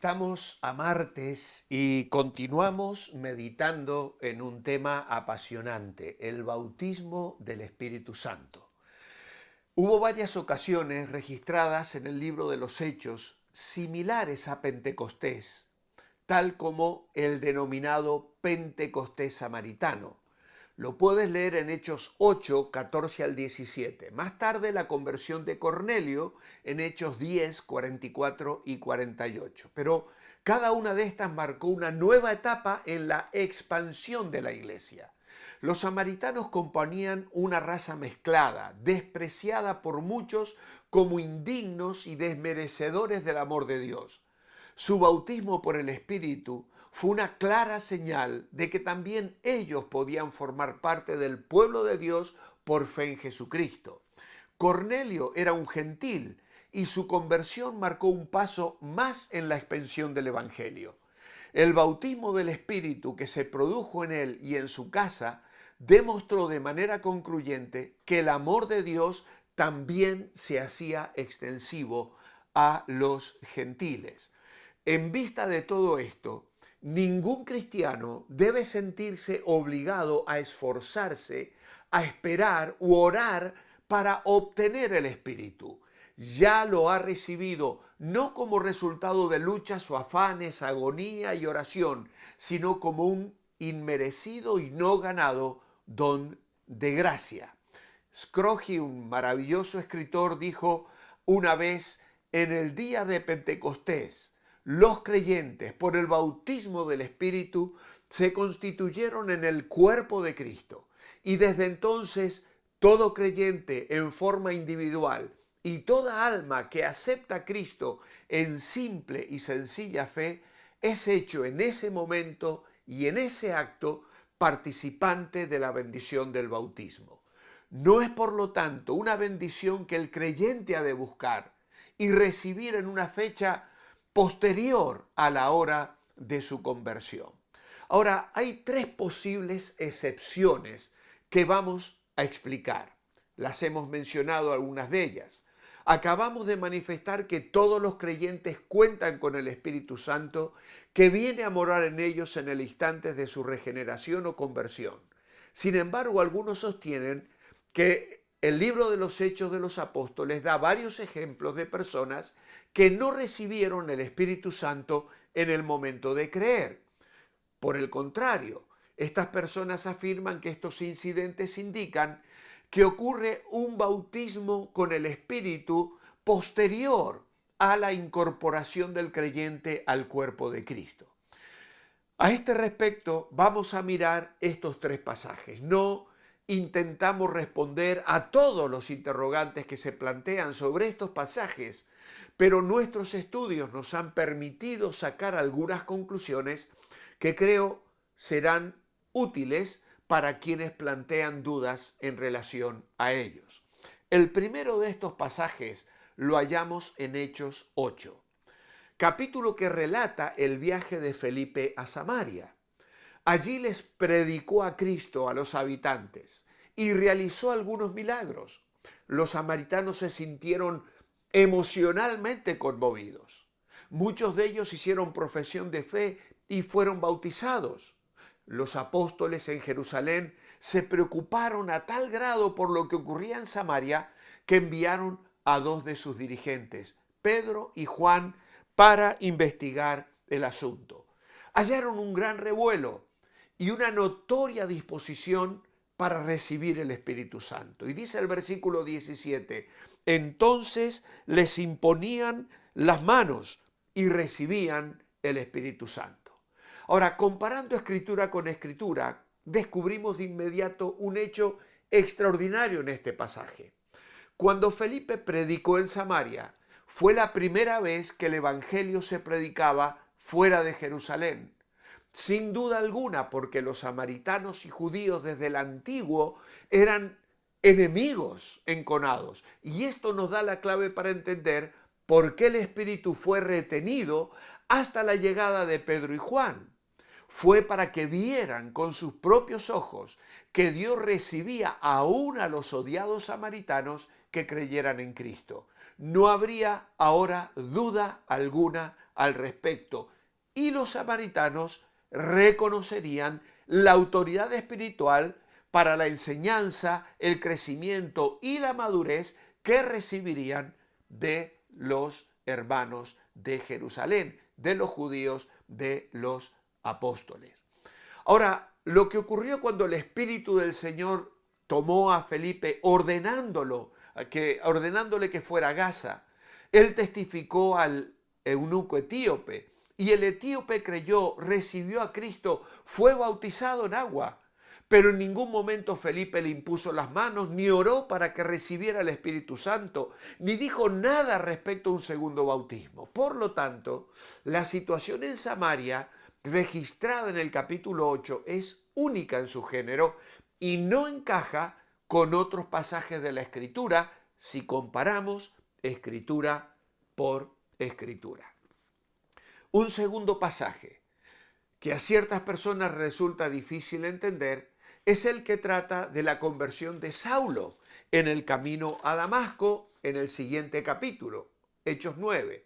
Estamos a martes y continuamos meditando en un tema apasionante, el bautismo del Espíritu Santo. Hubo varias ocasiones registradas en el libro de los Hechos similares a Pentecostés, tal como el denominado Pentecostés samaritano. Lo puedes leer en Hechos 8, 14 al 17. Más tarde la conversión de Cornelio en Hechos 10, 44 y 48. Pero cada una de estas marcó una nueva etapa en la expansión de la iglesia. Los samaritanos componían una raza mezclada, despreciada por muchos como indignos y desmerecedores del amor de Dios. Su bautismo por el Espíritu fue una clara señal de que también ellos podían formar parte del pueblo de Dios por fe en Jesucristo. Cornelio era un gentil y su conversión marcó un paso más en la expansión del Evangelio. El bautismo del Espíritu que se produjo en él y en su casa demostró de manera concluyente que el amor de Dios también se hacía extensivo a los gentiles. En vista de todo esto, ningún cristiano debe sentirse obligado a esforzarse, a esperar u orar para obtener el Espíritu. Ya lo ha recibido, no como resultado de luchas o afanes, agonía y oración, sino como un inmerecido y no ganado don de gracia. Scroggie, un maravilloso escritor, dijo una vez: en el día de Pentecostés, los creyentes, por el bautismo del Espíritu, se constituyeron en el cuerpo de Cristo. Y desde entonces, todo creyente en forma individual y toda alma que acepta a Cristo en simple y sencilla fe, es hecho en ese momento y en ese acto participante de la bendición del bautismo. No es, por lo tanto, una bendición que el creyente ha de buscar y recibir en una fecha posterior a la hora de su conversión. Ahora, hay tres posibles excepciones que vamos a explicar. Las hemos mencionado algunas de ellas. Acabamos de manifestar que todos los creyentes cuentan con el Espíritu Santo que viene a morar en ellos en el instante de su regeneración o conversión. Sin embargo, algunos sostienen que el libro de los Hechos de los Apóstoles da varios ejemplos de personas que no recibieron el Espíritu Santo en el momento de creer. Por el contrario, estas personas afirman que estos incidentes indican que ocurre un bautismo con el Espíritu posterior a la incorporación del creyente al cuerpo de Cristo. A este respecto, vamos a mirar estos tres pasajes. No intentamos responder a todos los interrogantes que se plantean sobre estos pasajes, pero nuestros estudios nos han permitido sacar algunas conclusiones que creo serán útiles para quienes plantean dudas en relación a ellos. El primero de estos pasajes lo hallamos en Hechos 8, capítulo que relata el viaje de Felipe a Samaria. Allí les predicó a Cristo a los habitantes y realizó algunos milagros. Los samaritanos se sintieron emocionalmente conmovidos. Muchos de ellos hicieron profesión de fe y fueron bautizados. Los apóstoles en Jerusalén se preocuparon a tal grado por lo que ocurría en Samaria que enviaron a dos de sus dirigentes, Pedro y Juan, para investigar el asunto. Hallaron un gran revuelo y una notoria disposición para recibir el Espíritu Santo. Y dice el versículo 17, entonces les imponían las manos y recibían el Espíritu Santo. Ahora, comparando escritura con escritura, descubrimos de inmediato un hecho extraordinario en este pasaje. Cuando Felipe predicó en Samaria, fue la primera vez que el Evangelio se predicaba fuera de Jerusalén. Sin duda alguna, porque los samaritanos y judíos desde el antiguo eran enemigos enconados. Y esto nos da la clave para entender por qué el Espíritu fue retenido hasta la llegada de Pedro y Juan. Fue para que vieran con sus propios ojos que Dios recibía aún a los odiados samaritanos que creyeran en Cristo. No habría ahora duda alguna al respecto. Y los samaritanos reconocerían la autoridad espiritual para la enseñanza, el crecimiento y la madurez que recibirían de los hermanos de Jerusalén, de los judíos, de los apóstoles. Ahora, lo que ocurrió cuando el Espíritu del Señor tomó a Felipe ordenándole que fuera a Gaza, él testificó al eunuco etíope y el etíope creyó, recibió a Cristo, fue bautizado en agua. Pero en ningún momento Felipe le impuso las manos, ni oró para que recibiera el Espíritu Santo, ni dijo nada respecto a un segundo bautismo. Por lo tanto, la situación en Samaria, registrada en el capítulo 8, es única en su género y no encaja con otros pasajes de la Escritura si comparamos Escritura por Escritura. Un segundo pasaje que a ciertas personas resulta difícil entender es el que trata de la conversión de Saulo en el camino a Damasco en el siguiente capítulo, Hechos 9.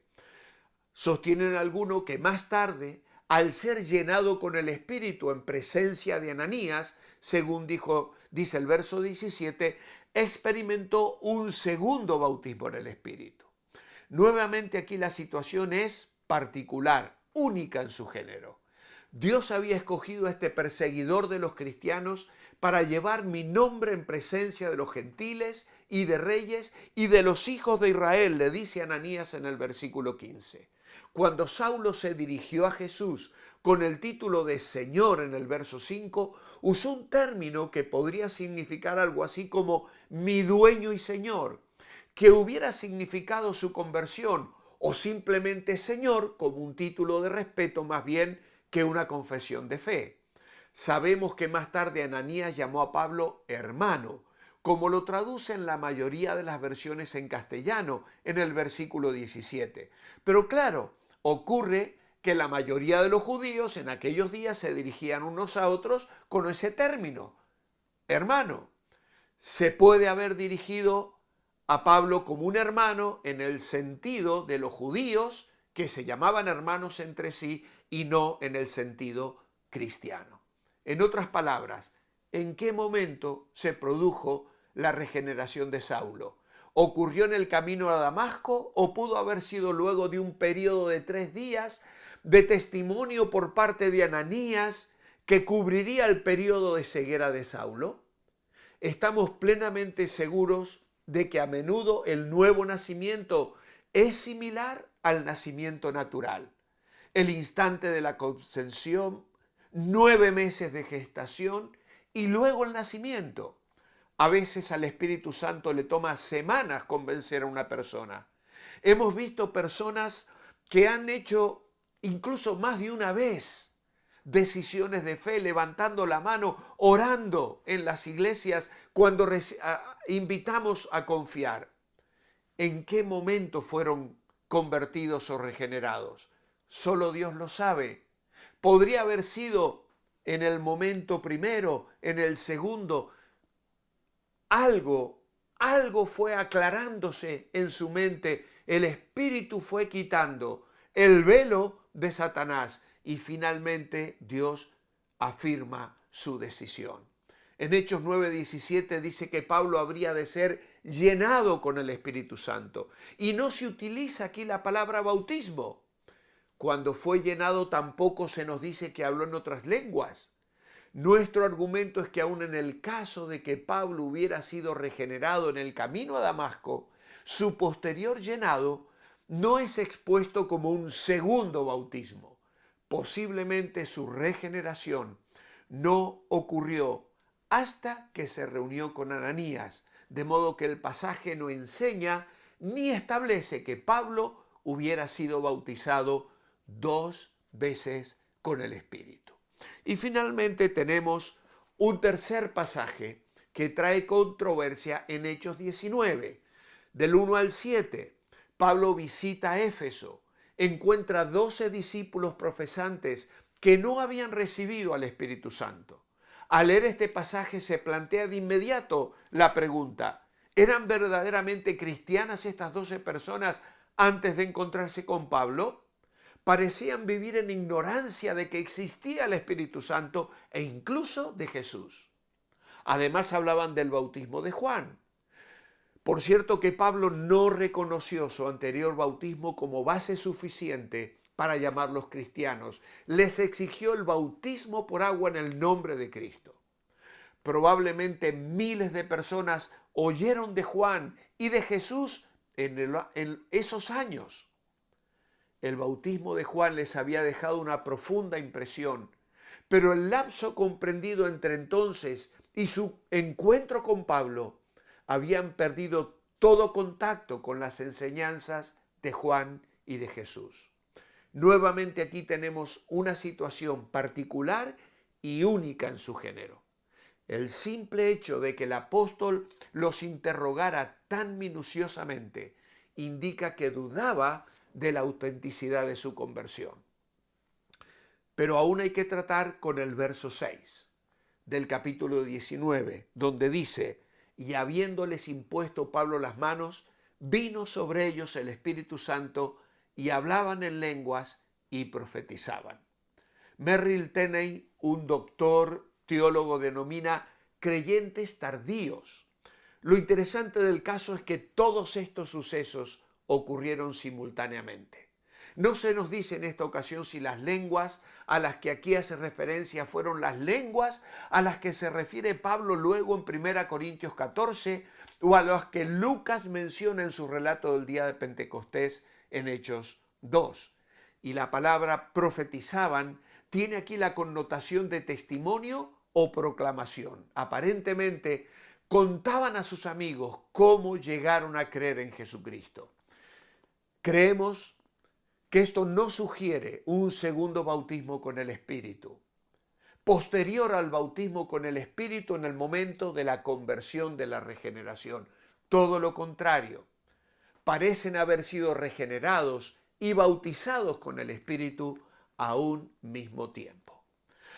Sostienen algunos que más tarde, al ser llenado con el Espíritu en presencia de Ananías, según dice el verso 17, experimentó un segundo bautismo en el Espíritu. Nuevamente aquí la situación es particular, única en su género. Dios había escogido a este perseguidor de los cristianos para llevar mi nombre en presencia de los gentiles y de reyes y de los hijos de Israel, le dice Ananías en el versículo 15. Cuando Saulo se dirigió a Jesús con el título de Señor en el verso 5, usó un término que podría significar algo así como mi dueño y Señor, que hubiera significado su conversión, o simplemente Señor como un título de respeto más bien que una confesión de fe. Sabemos que más tarde Ananías llamó a Pablo hermano, como lo traducen la mayoría de las versiones en castellano en el versículo 17. Pero claro, ocurre que la mayoría de los judíos en aquellos días se dirigían unos a otros con ese término, hermano. Se puede haber dirigido a Pablo como un hermano en el sentido de los judíos que se llamaban hermanos entre sí y no en el sentido cristiano. En otras palabras, ¿en qué momento se produjo la regeneración de Saulo? ¿Ocurrió en el camino a Damasco o pudo haber sido luego de un periodo de 3 días de testimonio por parte de Ananías que cubriría el periodo de ceguera de Saulo? Estamos plenamente seguros de que a menudo el nuevo nacimiento es similar al nacimiento natural. El instante de la concepción, 9 meses de gestación y luego el nacimiento. A veces al Espíritu Santo le toma semanas convencer a una persona. Hemos visto personas que han hecho incluso más de una vez decisiones de fe, levantando la mano, orando en las iglesias cuando invitamos a confiar. ¿En qué momento fueron convertidos o regenerados? Solo Dios lo sabe. Podría haber sido en el momento primero, en el segundo. Algo fue aclarándose en su mente. El Espíritu fue quitando el velo de Satanás y finalmente Dios afirma su decisión. En Hechos 9:17 dice que Pablo habría de ser llenado con el Espíritu Santo. Y no se utiliza aquí la palabra bautismo. Cuando fue llenado tampoco se nos dice que habló en otras lenguas. Nuestro argumento es que aun en el caso de que Pablo hubiera sido regenerado en el camino a Damasco, su posterior llenado no es expuesto como un segundo bautismo. Posiblemente su regeneración no ocurrió hasta que se reunió con Ananías, de modo que el pasaje no enseña ni establece que Pablo hubiera sido bautizado 2 veces con el Espíritu. Y finalmente tenemos un tercer pasaje que trae controversia en Hechos 19, del 1 al 7. Pablo visita Éfeso, encuentra 12 discípulos profesantes que no habían recibido al Espíritu Santo. Al leer este pasaje se plantea de inmediato la pregunta: ¿Eran verdaderamente cristianas estas 12 personas antes de encontrarse con Pablo? Parecían vivir en ignorancia de que existía el Espíritu Santo e incluso de Jesús. Además hablaban del bautismo de Juan. Por cierto que Pablo no reconoció su anterior bautismo como base suficiente para llamarlos cristianos. Les exigió el bautismo por agua en el nombre de Cristo. Probablemente miles de personas oyeron de Juan y de Jesús en esos años. El bautismo de Juan les había dejado una profunda impresión, pero el lapso comprendido entre entonces y su encuentro con Pablo habían perdido todo contacto con las enseñanzas de Juan y de Jesús. Nuevamente aquí tenemos una situación particular y única en su género. El simple hecho de que el apóstol los interrogara tan minuciosamente indica que dudaba de la autenticidad de su conversión. Pero aún hay que tratar con el verso 6 del capítulo 19, donde dice: y habiéndoles impuesto Pablo las manos, vino sobre ellos el Espíritu Santo y hablaban en lenguas y profetizaban. Merrill Tenney, un doctor teólogo, denomina creyentes tardíos. Lo interesante del caso es que todos estos sucesos ocurrieron simultáneamente. No se nos dice en esta ocasión si las lenguas a las que aquí hace referencia fueron las lenguas a las que se refiere Pablo luego en 1 Corintios 14 o a las que Lucas menciona en su relato del día de Pentecostés en Hechos 2. Y la palabra profetizaban tiene aquí la connotación de testimonio o proclamación. Aparentemente contaban a sus amigos cómo llegaron a creer en Jesucristo. Creemos que esto no sugiere un segundo bautismo con el Espíritu, posterior al bautismo con el Espíritu en el momento de la conversión, de la regeneración. Todo lo contrario, parecen haber sido regenerados y bautizados con el Espíritu a un mismo tiempo.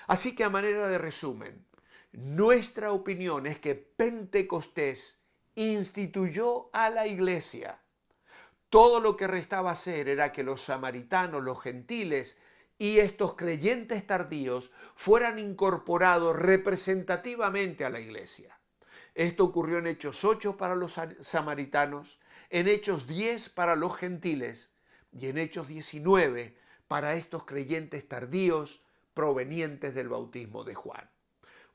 Así que a manera de resumen, nuestra opinión es que Pentecostés instituyó a la iglesia. Todo lo que restaba hacer era que los samaritanos, los gentiles y estos creyentes tardíos fueran incorporados representativamente a la iglesia. Esto ocurrió en Hechos 8 para los samaritanos, en Hechos 10 para los gentiles y en Hechos 19 para estos creyentes tardíos provenientes del bautismo de Juan.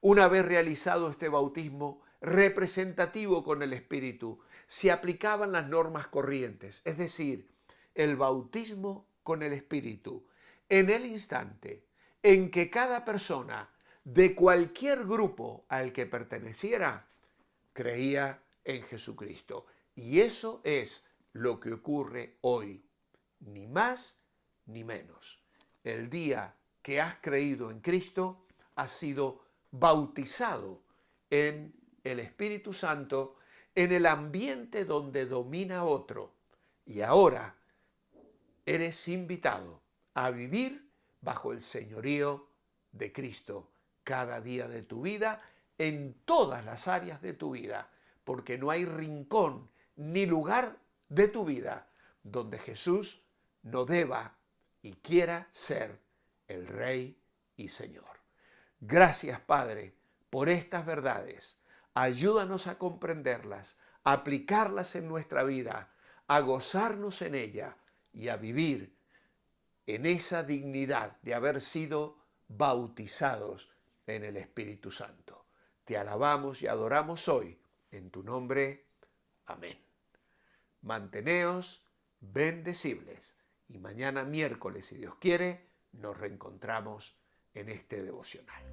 Una vez realizado este bautismo representativo con el Espíritu, se aplicaban las normas corrientes, es decir, el bautismo con el Espíritu, en el instante en que cada persona de cualquier grupo al que perteneciera creía en Jesucristo. Y eso es lo que ocurre hoy, ni más ni menos. El día que has creído en Cristo, has sido bautizado en el Espíritu Santo, en el ambiente donde domina otro. Y ahora eres invitado a vivir bajo el señorío de Cristo cada día de tu vida, en todas las áreas de tu vida, porque no hay rincón ni lugar de tu vida donde Jesús no deba y quiera ser el Rey y Señor. Gracias, Padre, por estas verdades. Ayúdanos a comprenderlas, a aplicarlas en nuestra vida, a gozarnos en ella y a vivir en esa dignidad de haber sido bautizados en el Espíritu Santo. Te alabamos y adoramos hoy. En tu nombre, amén. Manteneos bendecibles y mañana miércoles, si Dios quiere, nos reencontramos en este devocional.